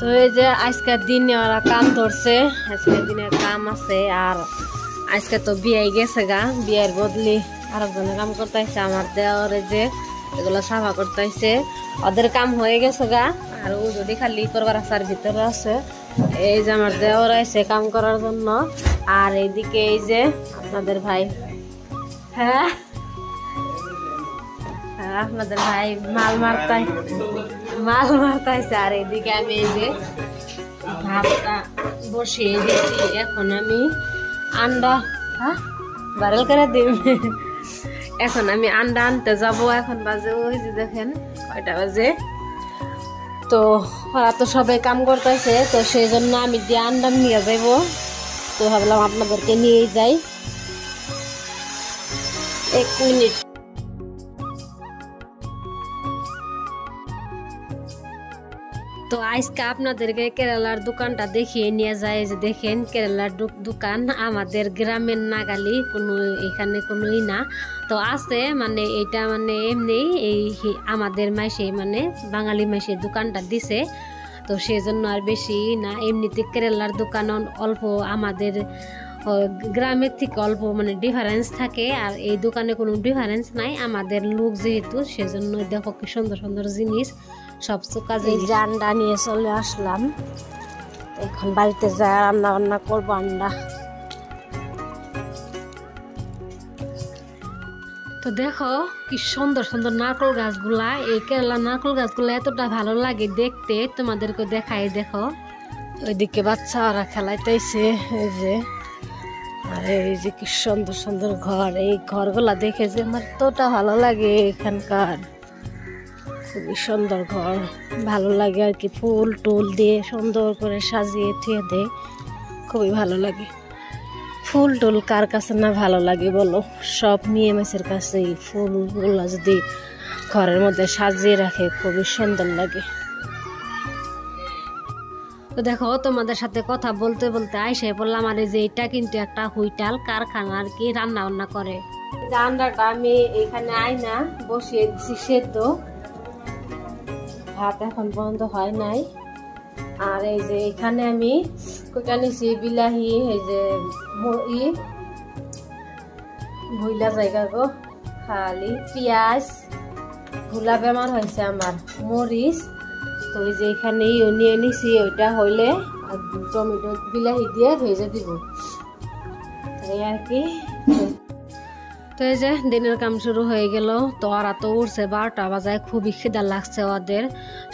তো এই যে আজকের দিনে ওরা কাম ধরছে, আজকের দিনে কাম আছে। আর আজকে তো বিয়ে গেছে গা, বিয়ের বদলি আরেকজনে কাম করতেছে। আমার দেওয়ারে যে এগুলো সাফা করতেছে, ওদের কাম হয়ে গেছে গা। আর ও যদি খালি করবার আসার ভিতরে আছে। এই যে আমার দেওয়ার আছে কাম করার জন্য। আর এইদিকে এই যে আপনাদের ভাই, হ্যাঁ আপনাদের ভাই মাল মারতাইছে। আর এইদিকে আমি এই যে ভাতটা বসিয়ে দিচ্ছি। এখন আমি আন্ডা বারেল করে দিই। এখন আমি আন্ডা আনতে যাব। এখন বাজে ওই যে দেখেন কয়টা বাজে। তো ওরা তো সবাই কাম করতেছে, তো সেই জন্য আমি দিয়ে আন্ডা নিয়ে যাইব। তো ভাবলাম আপনাদেরকে নিয়ে যাই। 1 মিনিট। তো আজকে আপনাদেরকে কেরালার দোকানটা দেখিয়ে নিয়ে যায়। যে দেখেন কেরালার দোকান আমাদের গ্রামের নাগালি কোনো, এখানে কোনোই না। তো আছে মানে এটা মানে এমনি এই আমাদের মাসে মানে বাঙালি মাসে দোকানটা দিছে। তো সেজন্য আর বেশি না, এমনিতে কেরালার দোকান অল্প, আমাদের গ্রামের থেকে অল্প মানে ডিফারেন্স থাকে। আর এই দোকানে কোনো ডিফারেন্স নাই, আমাদের লোক যেহেতু, সেজন্য দেখো কি সুন্দর সুন্দর জিনিস সব কাজে। আন্ডা নিয়ে চলে আসলাম। এখন বাড়িতে যা রান্না বান্না করবো আন্ডা। তো দেখো কি সুন্দর সুন্দর নারকেল গাছগুলা। এই কেরালা নারকেল গাছগুলা এতটা ভালো লাগে দেখতে, তোমাদেরকে দেখাই। দেখো ওইদিকে বাচ্চারা খেলাইতেছে এই যে। আর এই যে কি সুন্দর সুন্দর ঘর, এই ঘরগুলা দেখে যে আমার এতটা ভালো লাগে। এখানকার খুবই সুন্দর ঘর, ভালো লাগে আর কি। ফুল টুল দিয়ে সুন্দর করে সাজিয়ে থুয়ে দেয়, খুবই ভালো লাগে। ফুল টুল কার কাছে না ভালো লাগে বলো? সব মেয়ে মাছের কাছে এই ফুলগুলা যদি ঘরের মধ্যে সাজিয়ে রাখে খুবই সুন্দর লাগে। তো দেখো তোমাদের সাথে কথা বলতে বলতে আইসে বললাম, আর যে এটা কিন্তু একটা হুইটাল কারখানা আর কি, রান্না বান্না করে। আন্ডাটা আমি এখানে আইনা বসিয়ে দিচ্ছি সেদ্ধ। ভাত এখন পর্যন্ত হয় নাই। আর এই যে এখানে আমি কোটা নিছি বিলাহি, এই যে ভুইলা জায়গা গো, খালি পেঁয়াজ, ভুলা বেমার হয়েছে আমার, মরিচ। তো এই যে এখানে নিয়ে নিছি, ওইটা হইলে টমেটো বিলাহি দিয়ে ভেজে দিব এই আর কি। তো এই যে দিনের কাম শুরু হয়ে গেল। তো ওরা তো উঠছে 12টা বাজায়, খুবই খিদা লাগছে ওদের।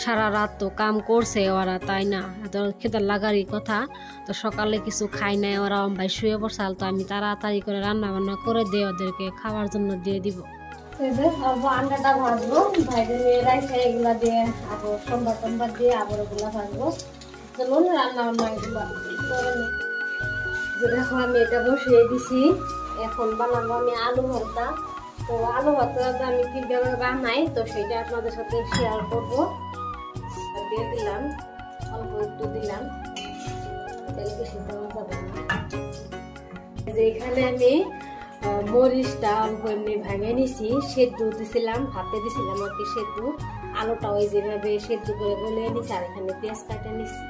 সারা রাত তো কাম করছে ওরা, তাই না? এত খিদা লাগারই কথা। তো সকালে কিছু খাই নাই ওরা, ভাই শুয়ে পড়ছাল। তো আমি তাড়াতাড়ি করে রান্না বান্না করে দিয়ে ওদেরকে খাওয়ার জন্য দিয়ে দিব। আন্ডাটা ভাজবো, ভাইদের মেয়েরাই এগুলা দিয়ে আবার সোমবার দিয়ে আবার ওগুলা ভাজবো। চলুন রান্না বান্না এগুলা করে নি। দেখো আমি এটা বসিয়ে দিছি। এখন বানাবো আমি আলু ভর্তা। তো আলু ভর্তাটা আমি কিভাবে বানাই তো সেটা আপনাদের সাথে শেয়ার করবো। দিয়ে দিলাম, অল্প একটু দিলাম, তেল বেশি দেওয়া যাবে না। এখানে আমি মরিচটা অল্প এমনি ভেঙে নিছি, সেদ্ধ দিছিলাম, ভাতে দিছিলাম আর কি সেদ্ধ। আলুটা ওই যেভাবে সেদ্ধ করে গলে নিছি। আর এখানে পেঁয়াজ কাটে নিছি।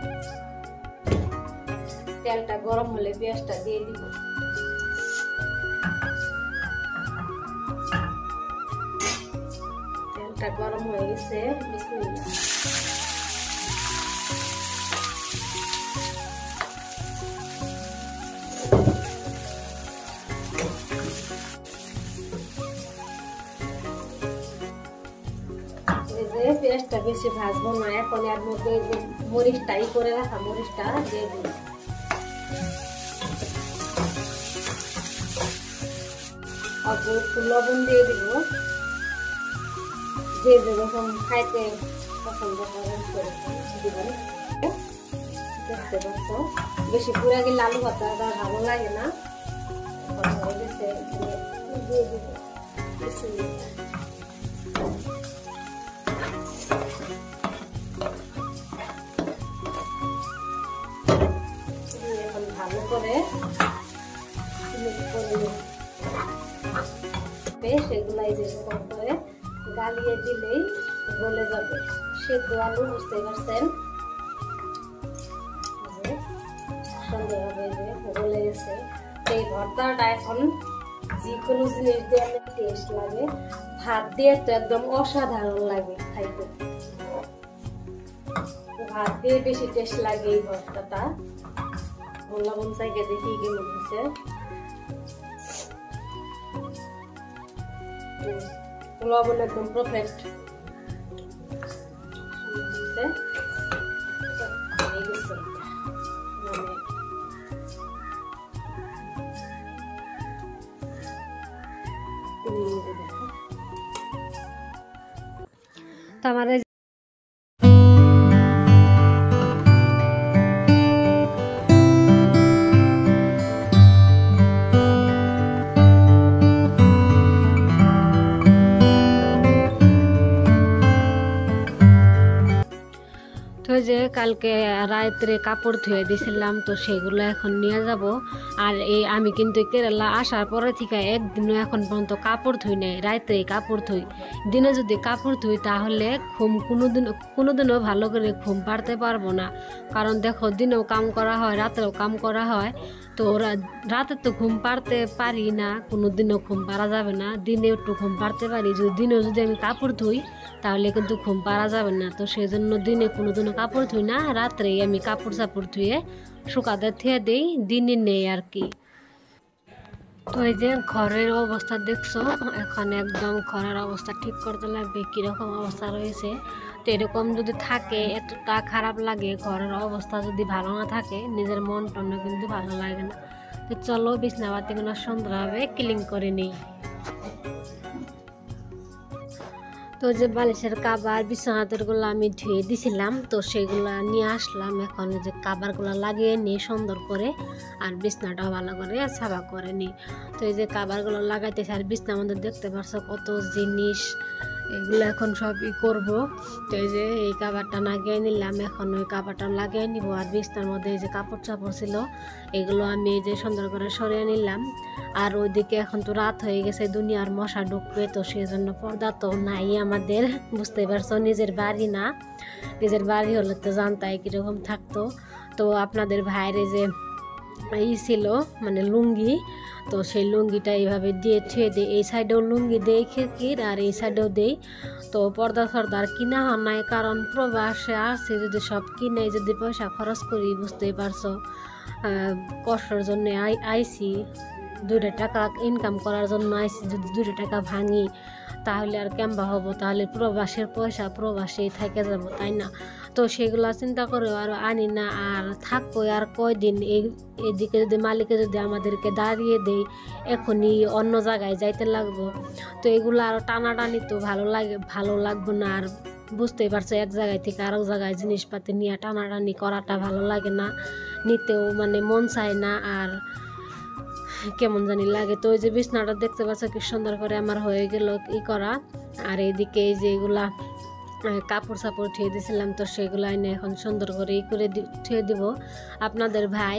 তেলটা গরম হলে পেঁয়াজটা দিয়ে দিব। তেলটা গরম হয়ে গেছে, বিসমিল্লাহ। পেঁয়াজটা বেশি ভাজবো না, এখন এর মধ্যে যে মরিচটাই করে রাখা মরিচটা দিয়ে দিব। অল্প একটু লবণ দিয়ে দিব, যে যেরকম খাইতে পছন্দ করেন দিবেন। দেখতে পাচ্ছ বেশি পুরা গেলে আলু ভর্তাটা ভালো লাগে না। দিয়ে দিব ভালো করে সেগুলাই যেরকম করে গালিয়ে দিলেই গলে যাবে। সেদ্ধ আলু বুঝতে পারছেন। গেছে। এই ভর্তাটা এখন যে কোনো জিনিস দিয়ে অনেক টেস্ট লাগে, ভাত দিয়ে তো একদম অসাধারণ লাগে খাইতে, ভাত দিয়ে বেশি টেস্ট লাগে এই ভর্তাটা। লবণ চাইকে দেখি কেমন হয়েছে, লবণ একদম পারফেক্ট তোমার। তো যে কালকে রাত্রে কাপড় ধুয়ে দিয়েছিলাম, তো সেগুলো এখন নিয়ে যাব। আর এই আমি কিন্তু কেরালা আসার পরে থেকে একদিনও এখন পর্যন্ত কাপড় ধুই নাই, রাত্রে কাপড় ধুই। দিনে যদি কাপড় ধুই তাহলে ঘুম কোনোদিনও ভালো করে ঘুম পাড়তে পারবো না। কারণ দেখো, দিনেও কাম করা হয়, রাতেও কাম করা হয়, তো রাতে তো ঘুম পাড়তে পারি না, কোনোদিনও ঘুম পাড়া যাবে না। দিনে একটু ঘুম পাড়তে পারি, দিনেও যদি আমি কাপড় ধুই তাহলে কিন্তু ঘুম পাড়া যাবে না। তো সেই জন্য দিনে কোনোদিনও কাপড় ধুই না, রাত্রেই আমি কাপড় চাপড় ধুয়ে শুকাতে থুয়ে দিই, দিনই নেই আর কি। তো এই যে ঘরের অবস্থা দেখছো, এখন একদম ঘরের অবস্থা ঠিক করতে লাগবে, কীরকম অবস্থা রয়েছে। তো এরকম যদি থাকে এতটা খারাপ লাগে, ঘরের অবস্থা যদি ভালো না থাকে নিজের মন টনও কিন্তু ভালো লাগে না। তো চলো বিছনাপাতিগুলো সুন্দরভাবে ক্লিন করে নিই। তো যে বালিশের কাবার বিছানাতেরগুলো আমি ধুয়ে দিছিলাম, তো সেগুলো নিয়ে আসলাম। এখন যে কাবারগুলো লাগিয়ে নিই সুন্দর করে, আর বিছনাটাও ভালো করে সাফা করে নিই। তো এই যে কাবারগুলো লাগাইতেছে, আর বিছনার মধ্যে দেখতে পাচ্ছ কত জিনিস, এগুলো এখন সবই করবো। তো এই যে এই কাবারটা লাগিয়ে নিলাম, এখন ওই কাবারটা লাগিয়ে নিব। আর বিছনার মধ্যে এই যে কাপড় চাপড় ছিল এগুলো আমি এই যে সুন্দর করে সরিয়ে নিলাম। আর ওইদিকে এখন তো রাত হয়ে গেছে, দুনিয়ার মশা ঢুকবে, তো সেই জন্য পর্দা তো নাই আমাদের, বুঝতে পারছো, নিজের বাড়ি না। নিজের বাড়ি হলে তো জানতাই কীরকম থাকতো। তো আপনাদের ভাইরে যে ছিল মানে লুঙ্গি, তো সেই লুঙ্গিটা এইভাবে দিয়ে ছুঁয়ে দিই, এই সাইডেও লুঙ্গি দেই খিড়কির, আর এই সাইডেও দেই। তো পর্দা ফর্দার কিনা হয় নাই, কারণ প্রবাসে আসছে, যদি সব কিনে যদি পয়সা খরচ করি, বুঝতেই পারছো, কষ্টের জন্য আইসি, 2 টাকা ইনকাম করার জন্য আইসি। যদি 2 টাকা ভাঙি তাহলে আর কেমবা হবো, তাহলে প্রবাসের পয়সা প্রবাসেই থেকে যাব, তাই না? তো সেগুলো চিন্তা করে আর আনি না। আর থাকবো আর কয়দিন, এদিকে যদি মালিকে যদি আমাদেরকে দাঁড়িয়ে দেয়, এখনই অন্য জায়গায় যাইতে লাগবো, তো এগুলো আরও টানাটানি তো ভালো লাগবো না। আর বুঝতেই পারছো, এক জায়গায় থেকে আরেক জায়গায় জিনিসপাতি নিয়ে টানাটানি করাটা ভালো লাগে না, নিতেও মানে মন চায় না, আর কেমন জানি লাগে। তো ওই যে বিছনাটা দেখতে পাচ্ছ কি সুন্দর করে আমার হয়ে গেল করা। আর এইদিকে এই যে এগুলা কাপড় চাপড় ধুয়ে দিয়েছিলাম, তো সেগুলো এনে এখন সুন্দর করে করে ধুয়ে দিব। আপনাদের ভাই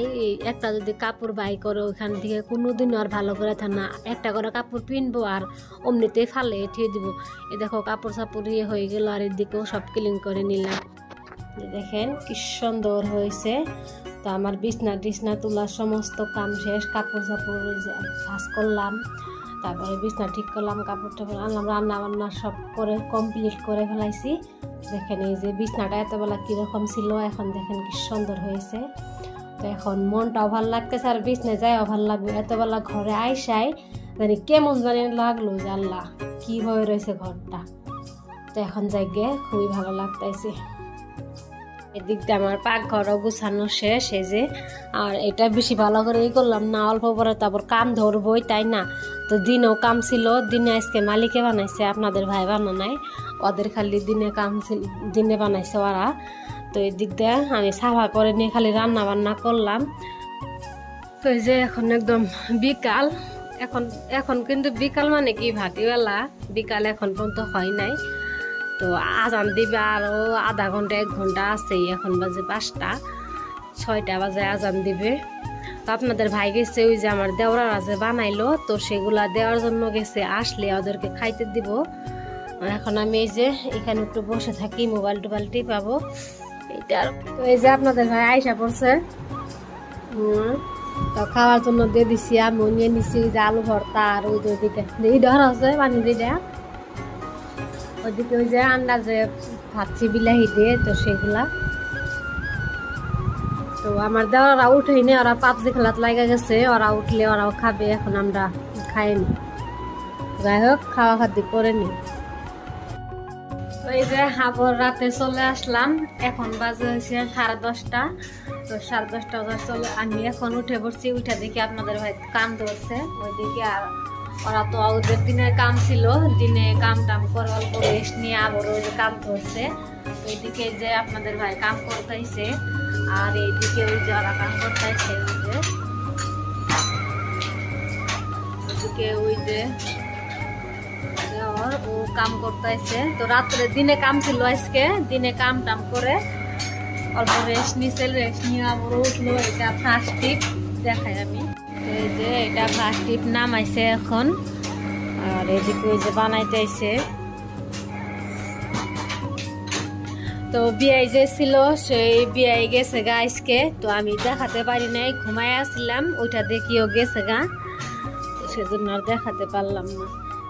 একটা যদি কাপড় বাই করে ওইখান থেকে কোনোদিনও আর ভালো করে থাকে না, একটা করে কাপড় পিনবো আর অমনিতেই ফালে ধুয়ে দিব। এই দেখো কাপড় চাপড় হয়ে গেল, আর এদিকেও সব ক্লিন করে নিলাম। দেখেন কি সুন্দর হয়েছে। তো আমার বিছনা তোলার সমস্ত কাম শেষ, কাপড় চাপড় ভাঁজ করলাম, তারপরে বিছনা ঠিক করলাম, কাপড় টাপড় আনলাম, রান্না বান্না সব করে কমপ্লিট করে ফেলাইছি। দেখেন এই যে বিছনাটা এতবেলা কীরকম ছিল, এখন দেখেন কি সুন্দর হয়েছে। তো এখন মনটাও ভালো লাগতেছে, আর বিছনায় যাইও ভালো লাগবে। এতবেলা ঘরে আইসাই জানি কেমন জানি লাগলো যে আল্লাহ কি হয়ে রয়েছে ঘরটা। তো এখন যাই গে খুবই ভালো লাগতেছে। এদিক দিয়ে আমার পাকঘরও গুছানো শেষ, এই যে। আর এটা বেশি ভালো করে করলাম না, অল্প পরে তারপর কাম ধরবই, তাই না? তো দিনেও কাম ছিল, দিনে আজকে মালিকে বানাইছে, আপনাদের ভাই বানা নাই, ওদের খালি দিনে কাম ছিল, দিনে বানাইছে ওরা। তো এদিক দিয়ে আমি সাফা করে নিয়ে খালি রান্না বান্না করলাম। তো এই যে এখন একদম বিকাল, এখন কিন্তু বিকাল মানে কি ভাতিবেলা, বিকাল এখন পর্যন্ত হয় নাই। তো আজান দিবে আরও আধা ঘন্টা 1 ঘন্টা আছেই, এখন বাজে 5টা, 6টা বাজে আজান দিবে। তো আপনাদের ভাই গেছে ওই যে আমার দেওরারা যে বানাইলো, তো সেগুলা দেওয়ার জন্য গেছে, আসলে ওদেরকে খাইতে দিব। এখন আমি এই যে এখানে একটু বসে থাকি, মোবাইল টোবাইল টিপাবো এইটার। তো এই যে আপনাদের ভাই আইসা পড়ছে, তো খাওয়ার জন্য দিয়ে দিছি, আমি নিয়ে নিছি ওই যে আলু ভর্তা, আর ওই যে ওইদিকে এই ডর আছে পানি দিয়ে, ওইদিকে ওই যে আন্দাজে ভাবছি বিলাহি দিয়ে, তো সেগুলা। তো আমার দেওয়ারা উঠেনি, ওরা পাবজি খেলাত লাগা গেছে, ওরা উঠলে ওরাও খাবে, এখন আমরা খাইনি। যাই হোক, খাওয়া খাদ্য করে নি। এই যে আবার রাতে চলে আসলাম, এখন বাজে হয়েছে 10:30। তো 10:30 চলে আমি এখন উঠে পড়ছি, উঠে দেখি আপনাদের ভাই কাম ধরছে ওইদিকে। আর ওরা তো ওদের দিনের কাম ছিল, দিনে কাম টাম করে অল্প রেস্ট নিয়ে আবার ওই যে কাম ধরছে। ওইদিকে যে আপনাদের ভাই কাম করতেছে, আর এইদিকে ওই যে ওরা কাম করতেছে, ওইদিকে ওই যে ও কাম করতেছে। তো রাত্রে দিনে কাম ছিল, আজকে দিনে কাম টাম করে অল্প রেস্ট নিছে, রেস্ট নিয়ে আবার উঠলো। এটা ফার্স্ট টিপ দেখাই আমি, এই যে এটা ফার্স্ট টিপ নামাইছে এখন। আর এদিকে ওই যে বানাইতেছে। তো বিয়াই যে ছিল সেই বিয়াই গেছে গা আজকে, তো আমি দেখাতে পারি নাই, ঘুমাই আসছিলাম, ওইটা দেখিও গেছে গা, তো সেজন্য আর দেখাতে পারলাম না।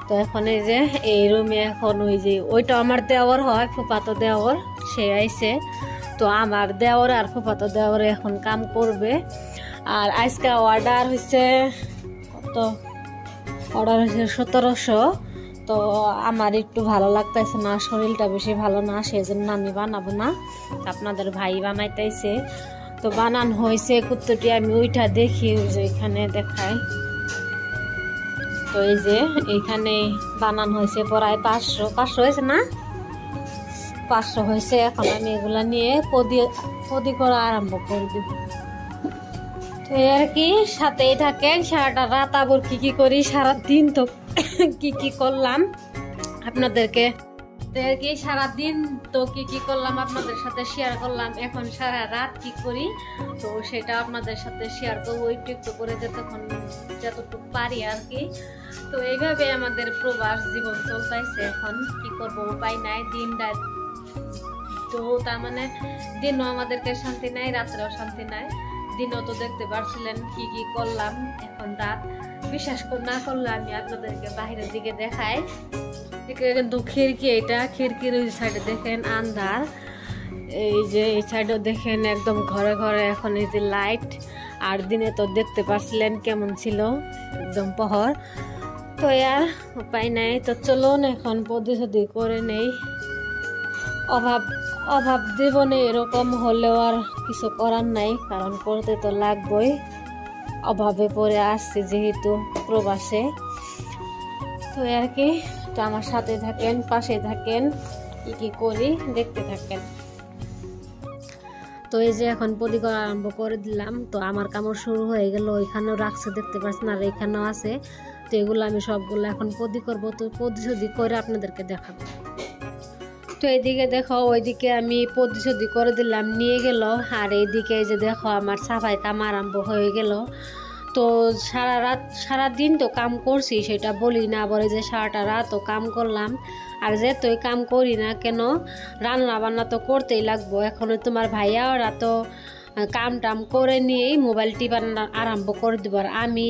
তো এখন এই যে এই রুমে এখন ওই যে ওইটা আমার দেওয়ার হয়, ফুফাতো দেওয়ার, সে আইছে। তো আমার দেওয়ার আর ফুফাতো দেওয়ার এখন কাম করবে। আর আজকে অর্ডার হয়েছে কত, অর্ডার হয়েছে 1700। তো আমার একটু ভালো লাগতেছে না, শরীরটা বেশি ভালো না, সেজন্য আমি বানাবো না, আপনাদের ভাই বানাইতেছে। তো বানান হয়েছে কুত্তটি, আমি ওইটা দেখি, ওই যে এখানে দেখাই। তো এই যে এইখানে বানান হয়েছে প্রায় 500 হয়েছে না, 500 হয়েছে। এখন আমি এগুলা নিয়ে পদি করা আরম্ভ করে দিব। তো আর কি, সাথেই থাকেন। সারাটা রাত আবার কি করি, সারাদিন তো কি করলাম আপনাদেরকে, আর কি সারাদিন তো কি করলাম আপনাদের সাথে শেয়ার করলাম। এখন সারা রাত কি করি, তো সেটা আপনাদের সাথে শেয়ার করবো একটু করে, যতটুকু পারি আর কি। তো এইভাবে আমাদের প্রবাস জীবন চলতেছে। এখন কি করব, উপায় নাই, দিন রাত। তো তার মানে দিনও আমাদেরকে শান্তি নাই, রাত্রেও শান্তি নাই। দিনও তো দেখতে পারছিলেন কি করলাম, এখন রাত। বিশ্বাস না করলে আমি আপনাদেরকে বাহিরের দিকে দেখাই, কিন্তু খিড়কি, এটা খিড়কির ওই সাইডে দেখেন আন্ধার, এই যে এই সাইডে দেখেন একদম ঘরে ঘরে এখন এই যে লাইট। আর দিনে তো দেখতে পারছিলেন কেমন ছিল, একদম পহর। তো আর উপায় নাই, তো চলুন এখন পদ্ধতি করে নেই। অভাব জীবনে এরকম হলেও আর কিছু করার নাই, কারণ করতে তো লাগবেই, অভাবে পড়ে আসছে যেহেতু প্রবাসে। তো আর কি, তো আমার সাথে থাকেন, পাশে থাকেন, কি করি দেখতে থাকেন। তো এই যে এখন পদি করা আরম্ভ করে দিলাম। তো আমার কামড় শুরু হয়ে গেল, ওইখানেও রাখছে দেখতে পাচ্ছেন, আর এখানেও আছে। তো এগুলো আমি সবগুলো এখন পদি করবো, তো পদি করে আপনাদেরকে দেখাবো। তো এইদিকে দেখো, ওইদিকে আমি পদ্ধতি করে দিলাম, নিয়ে গেল। আর এইদিকে এই যে দেখো আমার সাফাই কাম আরম্ভ হয়ে গেল। তো সারাদিন তো কাম করছি, সেটা বলি না, বলে যে সারাটা রাতও কাম করলাম। আর যে তুই কাম করি না কেন, রান্না বান্না তো করতেই লাগবো। এখন তোমার ভাইয়া ওরা তো কাম টাম করে নিয়েই মোবাইল টিপান আরম্ভ করে দেবো। আর আমি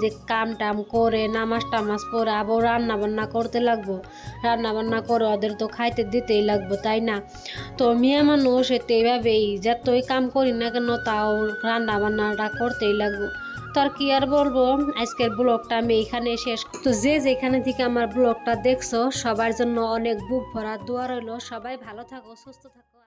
যে কাম টাম করে নামাজ টামাজ পরে আবার রান্না বান্না করতে লাগবো, রান্না বান্না করে ওদের তো খাইতে দিতেই লাগবো, তাই না? তো মেয়ে মানুষ এতে এইভাবেই, যতই কাম করি না কেন তাও রান্না বান্নাটা করতেই লাগবো। তো আর কি আর বলবো, আজকের ব্লগটা আমি এখানে শেষ। তো যে যেখানে থেকে আমার ব্লগটা দেখছো, সবার জন্য অনেক বুক ভরা দোয়া রইলো। সবাই ভালো থাকো, সুস্থ থাকো।